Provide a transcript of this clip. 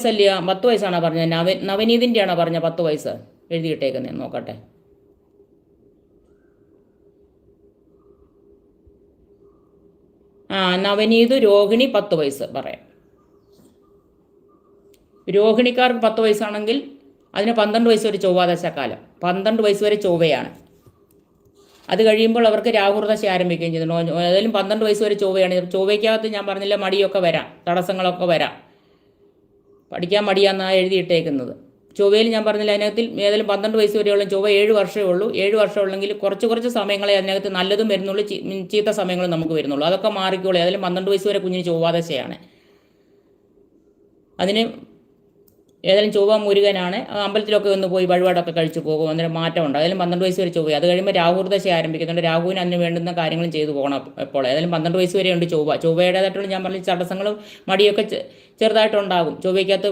വയസ്സല്ല 10 വയസ്സാണോ പറഞ്ഞത്? നവനീതിൻ്റെ ആണോ പറഞ്ഞ 10 വയസ്സ് എഴുതിയിട്ടേക്കുന്നത്? നോക്കട്ടെ. നവനീത് രോഹിണി 10 വയസ്സ് പറയാം. രോഹിണിക്കാർക്ക് 10 വയസ്സാണെങ്കിൽ അതിന് 12 വയസ്സ് വരെ ചൊവ്വാദശക്കാലം. 12 വയസ്സ് വരെ ചൊവ്വയാണ്. അത് കഴിയുമ്പോൾ അവർക്ക് രാഹുർദശ ആരംഭിക്കുകയും ചെയ്യുന്നു. ഏതായാലും 12 വയസ്സ് വരെ ചൊവ്വയാണ്. ചൊവ്വയ്ക്കകത്ത് ഞാൻ പറഞ്ഞില്ല, മടിയൊക്കെ വരാം, തടസ്സങ്ങളൊക്കെ വരാം. പഠിക്കാൻ മടിയാന്നാണ് എഴുതിയിട്ടേക്കുന്നത്. ചൊവ്വയിൽ ഞാൻ പറഞ്ഞില്ല, അതിനകത്തിൽ ഏതായാലും 12 വയസ്സ് വരെയുള്ള ചൊവ്വ 7 വർഷമേ ഉള്ളൂ. 7 വർഷം ഉള്ളെങ്കിൽ കുറച്ച് സമയങ്ങളെ അതിനകത്ത് നല്ലതും വരുന്നുള്ളൂ, ചീത്ത സമയങ്ങളും നമുക്ക് വരുന്നുള്ളൂ. അതൊക്കെ മാറിക്കോളൂ. ഏതായാലും 12 വയസ്സ് വരെ കുഞ്ഞിന് ചൊവ്വാദശയാണ്. അതിന് ഏതായാലും ചൊവ്വ മുരുകനാണ്. അമ്പലത്തിലൊക്കെ ഒന്ന് പോയി വഴിപാടൊക്കെ കഴിച്ചു പോകും. അന്നേരം മാറ്റമുണ്ട്. ഏതായാലും 12 വയസ്സ് വരെ ചൊവ്വ. അത് കഴിയുമ്പോൾ രാഹുർദശ ആരംഭിക്കുന്നുണ്ട്. രാഹുവിന് അതിന് വേണ്ടുന്ന കാര്യങ്ങളും ചെയ്തു പോകണം എപ്പോൾ. ഏതായാലും 12 വയസ്സ് വരെ ഉണ്ട് ചൊവ്വ. ചൊവ്വയുടേതായിട്ടുള്ള ഞാൻ പറഞ്ഞ തടസ്സങ്ങളും മടിയൊക്കെ ചെറുതായിട്ടുണ്ടാകും. ചൊവ്വയ്ക്കകത്ത്